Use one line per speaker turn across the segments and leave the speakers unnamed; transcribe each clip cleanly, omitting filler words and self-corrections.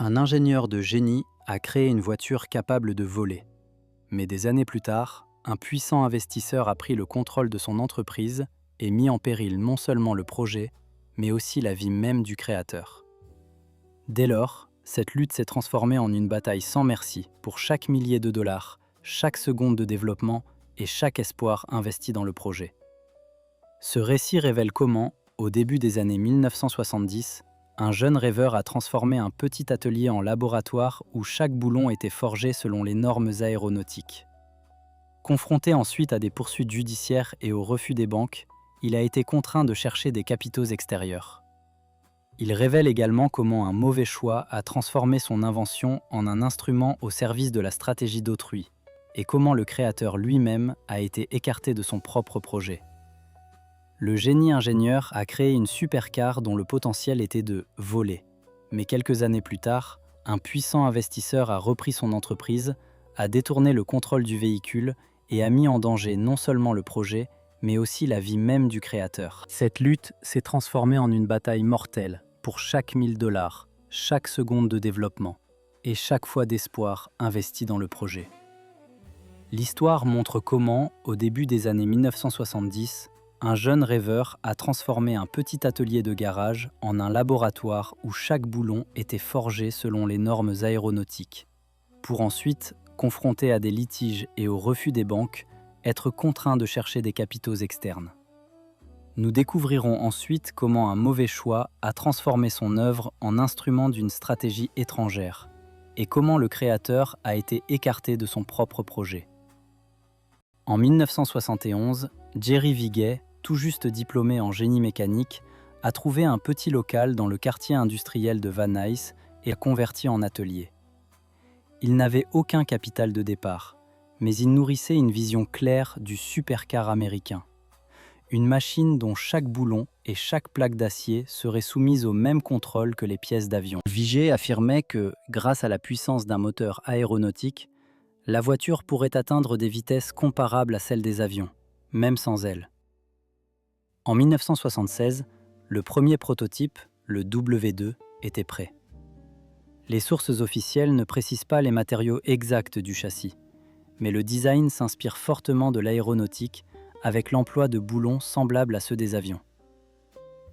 Un ingénieur de génie a créé une voiture capable de voler. Mais des années plus tard, un puissant investisseur a pris le contrôle de son entreprise et mis en péril non seulement le projet, mais aussi la vie même du créateur. Dès lors, cette lutte s'est transformée en une bataille sans merci pour chaque millier de dollars, chaque seconde de développement et chaque espoir investi dans le projet. Ce récit révèle comment, au début des années 1970, un jeune rêveur a transformé un petit atelier en laboratoire où chaque boulon était forgé selon les normes aéronautiques. Confronté ensuite à des poursuites judiciaires et au refus des banques, il a été contraint de chercher des capitaux extérieurs. Il révèle également comment un mauvais choix a transformé son invention en un instrument au service de la stratégie d'autrui, et comment le créateur lui-même a été écarté de son propre projet. Le génie ingénieur a créé une supercar dont le potentiel était de voler. Mais quelques années plus tard, un puissant investisseur a repris son entreprise, a détourné le contrôle du véhicule et a mis en danger non seulement le projet, mais aussi la vie même du créateur. Cette lutte s'est transformée en une bataille mortelle pour chaque 1000 dollars, chaque seconde de développement et chaque fois d'espoir investi dans le projet. L'histoire montre comment, au début des années 1970, un jeune rêveur a transformé un petit atelier de garage en un laboratoire où chaque boulon était forgé selon les normes aéronautiques, pour ensuite, confronté à des litiges et au refus des banques, être contraint de chercher des capitaux externes. Nous découvrirons ensuite comment un mauvais choix a transformé son œuvre en instrument d'une stratégie étrangère, et comment le créateur a été écarté de son propre projet. En 1971, Jerry Vigay, tout juste diplômé en génie mécanique, a trouvé un petit local dans le quartier industriel de Van Nuys et a converti en atelier. Il n'avait aucun capital de départ, mais il nourrissait une vision claire du supercar américain. Une machine dont chaque boulon et chaque plaque d'acier seraient soumises au même contrôle que les pièces d'avion. Vigay affirmait que, grâce à la puissance d'un moteur aéronautique, la voiture pourrait atteindre des vitesses comparables à celles des avions, même sans ailes. En 1976, le premier prototype, le W2, était prêt. Les sources officielles ne précisent pas les matériaux exacts du châssis, mais le design s'inspire fortement de l'aéronautique avec l'emploi de boulons semblables à ceux des avions.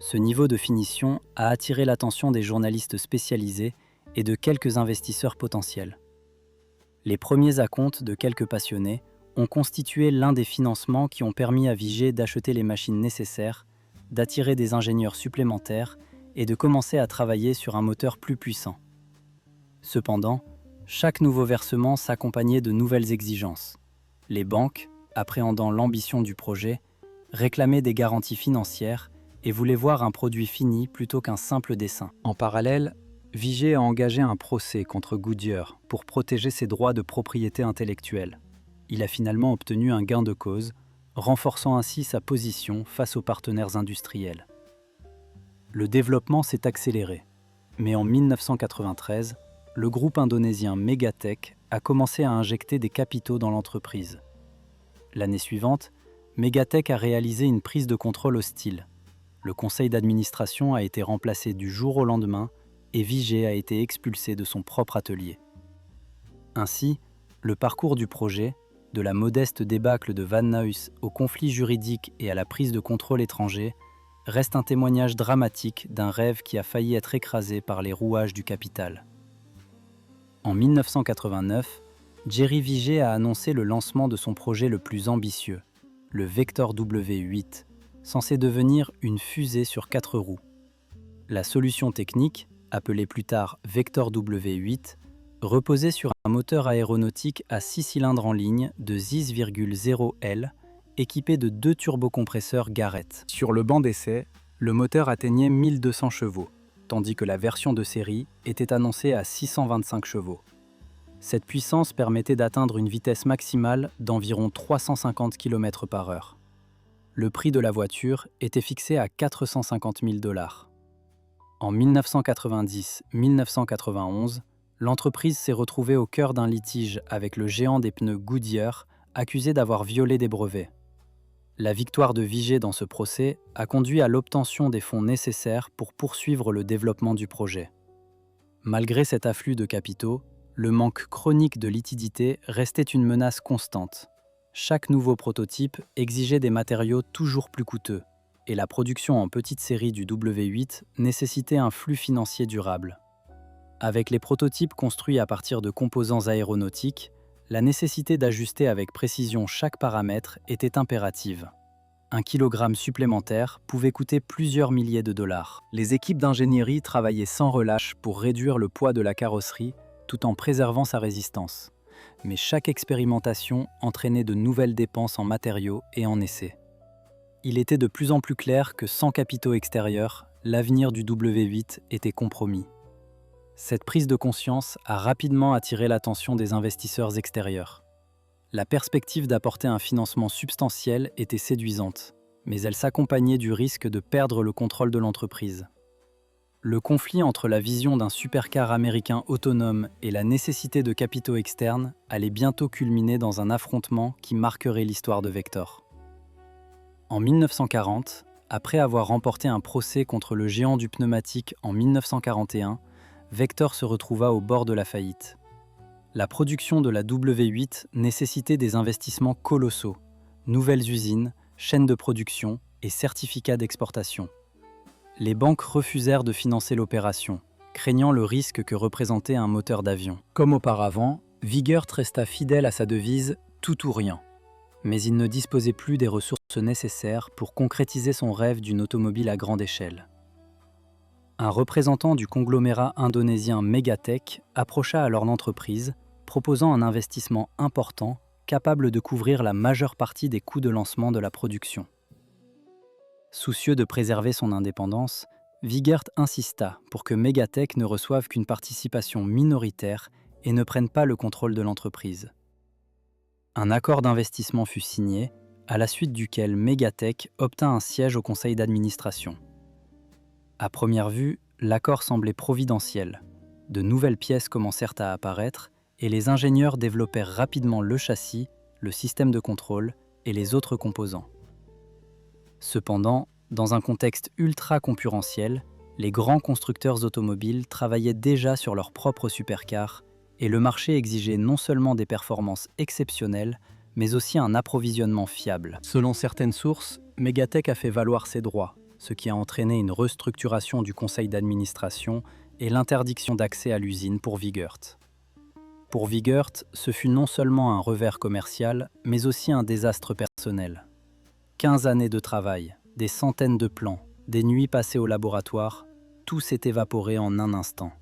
Ce niveau de finition a attiré l'attention des journalistes spécialisés et de quelques investisseurs potentiels. Les premiers acomptes de quelques passionnés ont constitué l'un des financements qui ont permis à Vigay d'acheter les machines nécessaires, d'attirer des ingénieurs supplémentaires et de commencer à travailler sur un moteur plus puissant. Cependant, chaque nouveau versement s'accompagnait de nouvelles exigences. Les banques, appréhendant l'ambition du projet, réclamaient des garanties financières et voulaient voir un produit fini plutôt qu'un simple dessin. En parallèle, Vigay a engagé un procès contre Goodyear pour protéger ses droits de propriété intellectuelle. Il a finalement obtenu un gain de cause, renforçant ainsi sa position face aux partenaires industriels. Le développement s'est accéléré, mais en 1993, le groupe indonésien Megatech a commencé à injecter des capitaux dans l'entreprise. L'année suivante, Megatech a réalisé une prise de contrôle hostile. Le conseil d'administration a été remplacé du jour au lendemain et Vigay a été expulsé de son propre atelier. Ainsi, le parcours du projet, de la modeste débâcle de Van Nuys au conflit juridique et à la prise de contrôle étranger, reste un témoignage dramatique d'un rêve qui a failli être écrasé par les rouages du capital. En 1989, Jerry Vigay a annoncé le lancement de son projet le plus ambitieux, le Vector W8, censé devenir une fusée sur 4 roues. La solution technique, appelée plus tard Vector W8, reposait sur un moteur aéronautique à 6 cylindres en ligne de 10,0 L, équipé de 2 turbocompresseurs Garrett. Sur le banc d'essai, le moteur atteignait 1200 chevaux, tandis que la version de série était annoncée à 625 chevaux. Cette puissance permettait d'atteindre une vitesse maximale d'environ 350 km/h. Le prix de la voiture était fixé à 450 000 dollars. En 1990-1991, l'entreprise s'est retrouvée au cœur d'un litige avec le géant des pneus Goodyear, accusé d'avoir violé des brevets. La victoire de Vigay dans ce procès a conduit à l'obtention des fonds nécessaires pour poursuivre le développement du projet. Malgré cet afflux de capitaux, le manque chronique de liquidité restait une menace constante. Chaque nouveau prototype exigeait des matériaux toujours plus coûteux, et la production en petite série du W8 nécessitait un flux financier durable. Avec les prototypes construits à partir de composants aéronautiques, la nécessité d'ajuster avec précision chaque paramètre était impérative. Un kilogramme supplémentaire pouvait coûter plusieurs milliers de dollars. Les équipes d'ingénierie travaillaient sans relâche pour réduire le poids de la carrosserie tout en préservant sa résistance. Mais chaque expérimentation entraînait de nouvelles dépenses en matériaux et en essais. Il était de plus en plus clair que sans capitaux extérieurs, l'avenir du W8 était compromis. Cette prise de conscience a rapidement attiré l'attention des investisseurs extérieurs. La perspective d'apporter un financement substantiel était séduisante, mais elle s'accompagnait du risque de perdre le contrôle de l'entreprise. Le conflit entre la vision d'un supercar américain autonome et la nécessité de capitaux externes allait bientôt culminer dans un affrontement qui marquerait l'histoire de Vector. En 1940, après avoir remporté un procès contre le géant du pneumatique en 1941, Vector se retrouva au bord de la faillite. La production de la W8 nécessitait des investissements colossaux, nouvelles usines, chaînes de production et certificats d'exportation. Les banques refusèrent de financer l'opération, craignant le risque que représentait un moteur d'avion. Comme auparavant, Vigert resta fidèle à sa devise « tout ou rien ». Mais il ne disposait plus des ressources nécessaires pour concrétiser son rêve d'une automobile à grande échelle. Un représentant du conglomérat indonésien Megatech approcha alors l'entreprise, proposant un investissement important capable de couvrir la majeure partie des coûts de lancement de la production. Soucieux de préserver son indépendance, Vigert insista pour que Megatech ne reçoive qu'une participation minoritaire et ne prenne pas le contrôle de l'entreprise. Un accord d'investissement fut signé, à la suite duquel Megatech obtint un siège au conseil d'administration. À première vue, l'accord semblait providentiel. De nouvelles pièces commencèrent à apparaître et les ingénieurs développèrent rapidement le châssis, le système de contrôle et les autres composants. Cependant, dans un contexte ultra concurrentiel, les grands constructeurs automobiles travaillaient déjà sur leurs propres supercars et le marché exigeait non seulement des performances exceptionnelles, mais aussi un approvisionnement fiable. Selon certaines sources, Megatech a fait valoir ses droits, ce qui a entraîné une restructuration du conseil d'administration et l'interdiction d'accès à l'usine pour Vigert. Pour Vigert, ce fut non seulement un revers commercial, mais aussi un désastre personnel. 15 années de travail, des centaines de plans, des nuits passées au laboratoire, tout s'est évaporé en un instant.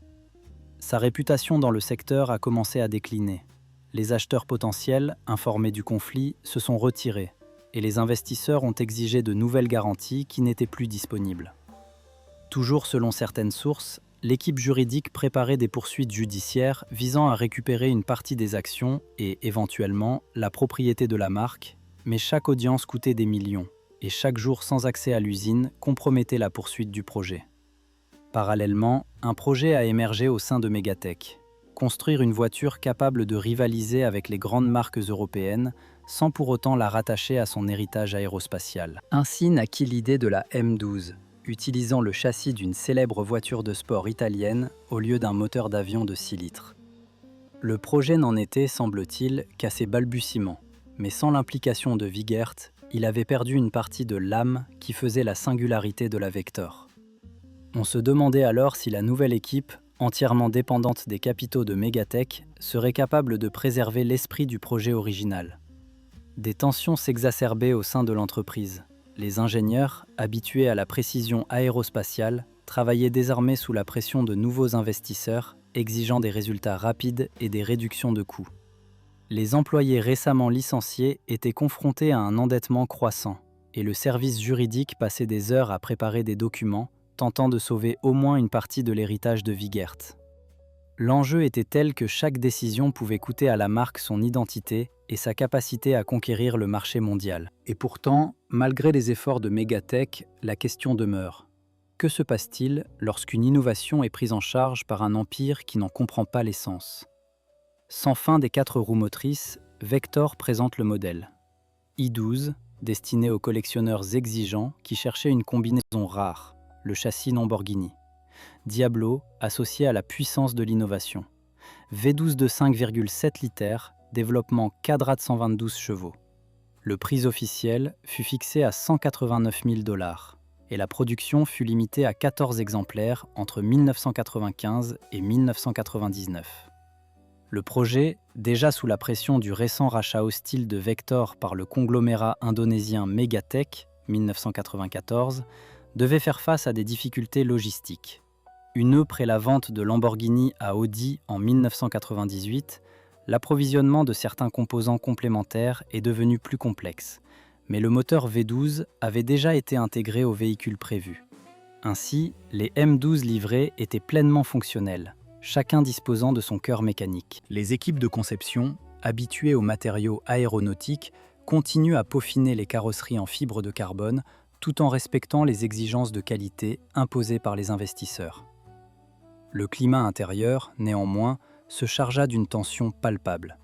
Sa réputation dans le secteur a commencé à décliner. Les acheteurs potentiels, informés du conflit, se sont retirés et les investisseurs ont exigé de nouvelles garanties qui n'étaient plus disponibles. Toujours selon certaines sources, l'équipe juridique préparait des poursuites judiciaires visant à récupérer une partie des actions et, éventuellement, la propriété de la marque, mais chaque audience coûtait des millions, et chaque jour sans accès à l'usine compromettait la poursuite du projet. Parallèlement, un projet a émergé au sein de Megatech. Construire une voiture capable de rivaliser avec les grandes marques européennes sans pour autant la rattacher à son héritage aérospatial. Ainsi naquit l'idée de la M12, utilisant le châssis d'une célèbre voiture de sport italienne au lieu d'un moteur d'avion de 6 litres. Le projet n'en était, semble-t-il, qu'à ses balbutiements, mais sans l'implication de Vigert, il avait perdu une partie de l'âme qui faisait la singularité de la Vector. On se demandait alors si la nouvelle équipe, entièrement dépendante des capitaux de Megatech, serait capable de préserver l'esprit du projet original. Des tensions s'exacerbaient au sein de l'entreprise. Les ingénieurs, habitués à la précision aérospatiale, travaillaient désormais sous la pression de nouveaux investisseurs, exigeant des résultats rapides et des réductions de coûts. Les employés récemment licenciés étaient confrontés à un endettement croissant, et le service juridique passait des heures à préparer des documents, tentant de sauver au moins une partie de l'héritage de Vigert. L'enjeu était tel que chaque décision pouvait coûter à la marque son identité et sa capacité à conquérir le marché mondial. Et pourtant, malgré les efforts de Megatech, la question demeure. Que se passe-t-il lorsqu'une innovation est prise en charge par un empire qui n'en comprend pas l'essence ? Sans fin des 4 roues motrices, Vector présente le modèle. I12, destiné aux collectionneurs exigeants qui cherchaient une combinaison rare, le châssis Lamborghini. Diablo associé à la puissance de l'innovation. V12 de 5,7 litres, développement Quadrat 122 chevaux. Le prix officiel fut fixé à 189 000 $ et la production fut limitée à 14 exemplaires entre 1995 et 1999. Le projet, déjà sous la pression du récent rachat hostile de Vector par le conglomérat indonésien Megatech, 1994, devait faire face à des difficultés logistiques. Une après la vente de Lamborghini à Audi en 1998, l'approvisionnement de certains composants complémentaires est devenu plus complexe, mais le moteur V12 avait déjà été intégré au véhicule prévu. Ainsi, les M12 livrés étaient pleinement fonctionnels, chacun disposant de son cœur mécanique. Les équipes de conception, habituées aux matériaux aéronautiques, continuent à peaufiner les carrosseries en fibre de carbone tout en respectant les exigences de qualité imposées par les investisseurs. Le climat intérieur, néanmoins, se chargea d'une tension palpable.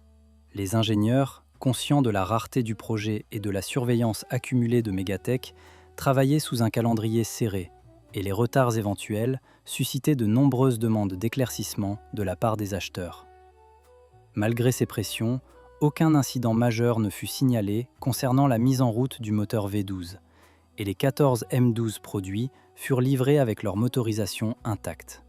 Les ingénieurs, conscients de la rareté du projet et de la surveillance accumulée de Megatech, travaillaient sous un calendrier serré, et les retards éventuels suscitaient de nombreuses demandes d'éclaircissement de la part des acheteurs. Malgré ces pressions, aucun incident majeur ne fut signalé concernant la mise en route du moteur V12, et les 14 M12 produits furent livrés avec leur motorisation intacte.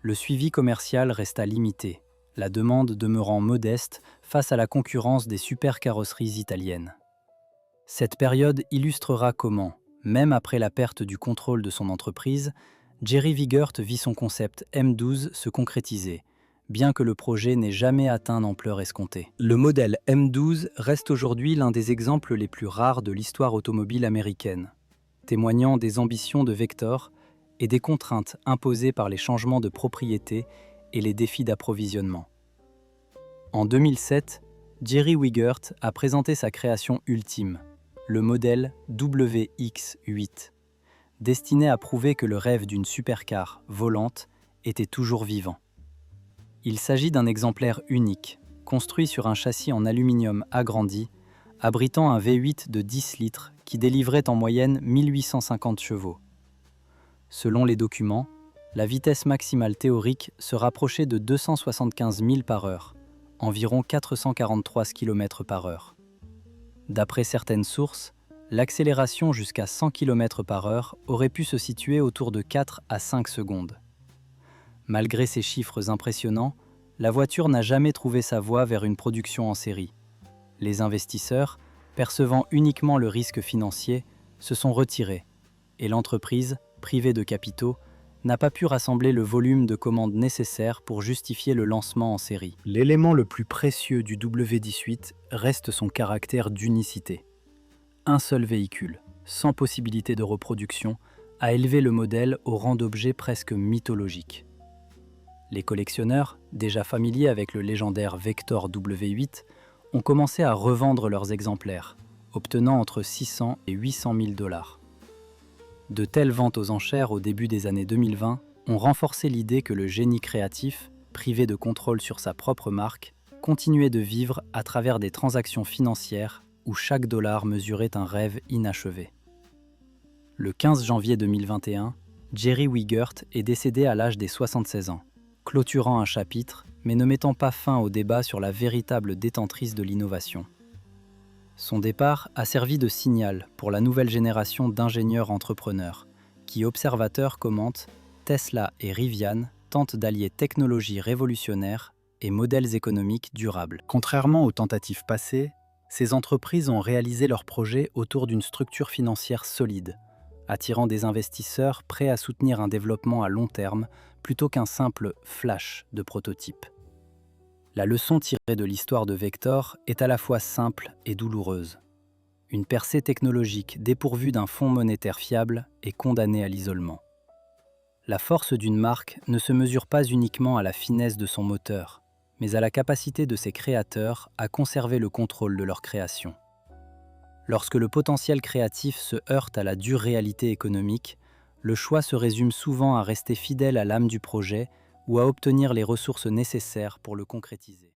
Le suivi commercial resta limité, la demande demeurant modeste face à la concurrence des supercarrosseries italiennes. Cette période illustrera comment, même après la perte du contrôle de son entreprise, Jerry Wigert vit son concept M12 se concrétiser, bien que le projet n'ait jamais atteint l'ampleur escomptée. Le modèle M12 reste aujourd'hui l'un des exemples les plus rares de l'histoire automobile américaine, témoignant des ambitions de Vector et des contraintes imposées par les changements de propriété et les défis d'approvisionnement. En 2007, Jerry Wigert a présenté sa création ultime, le modèle WX8, destiné à prouver que le rêve d'une supercar volante était toujours vivant. Il s'agit d'un exemplaire unique, construit sur un châssis en aluminium agrandi, abritant un V8 de 10 litres qui délivrait en moyenne 1850 chevaux. Selon les documents, la vitesse maximale théorique se rapprochait de 275 000 par heure, environ 443 km par heure. D'après certaines sources, l'accélération jusqu'à 100 km par heure aurait pu se situer autour de 4 à 5 secondes. Malgré ces chiffres impressionnants, la voiture n'a jamais trouvé sa voie vers une production en série. Les investisseurs, percevant uniquement le risque financier, se sont retirés, et l'entreprise, privée de capitaux, n'a pas pu rassembler le volume de commandes nécessaire pour justifier le lancement en série. L'élément le plus précieux du W18 reste son caractère d'unicité. Un seul véhicule, sans possibilité de reproduction, a élevé le modèle au rang d'objet presque mythologique. Les collectionneurs, déjà familiers avec le légendaire Vector W8, ont commencé à revendre leurs exemplaires, obtenant entre 600 et 800 000 $. De telles ventes aux enchères au début des années 2020 ont renforcé l'idée que le génie créatif, privé de contrôle sur sa propre marque, continuait de vivre à travers des transactions financières où chaque dollar mesurait un rêve inachevé. Le 15 janvier 2021, Jerry Wigert est décédé à l'âge des 76 ans, clôturant un chapitre, mais ne mettant pas fin au débat sur la véritable détentrice de l'innovation. Son départ a servi de signal pour la nouvelle génération d'ingénieurs entrepreneurs, qui, observateurs, commentent « Tesla et Rivian tentent d'allier technologie révolutionnaire et modèles économiques durables ». Contrairement aux tentatives passées, ces entreprises ont réalisé leurs projets autour d'une structure financière solide, attirant des investisseurs prêts à soutenir un développement à long terme plutôt qu'un simple flash de prototype. La leçon tirée de l'histoire de Vector est à la fois simple et douloureuse. Une percée technologique dépourvue d'un fonds monétaire fiable est condamnée à l'isolement. La force d'une marque ne se mesure pas uniquement à la finesse de son moteur, mais à la capacité de ses créateurs à conserver le contrôle de leur création. Lorsque le potentiel créatif se heurte à la dure réalité économique, le choix se résume souvent à rester fidèle à l'âme du projet ou à obtenir les ressources nécessaires pour le concrétiser.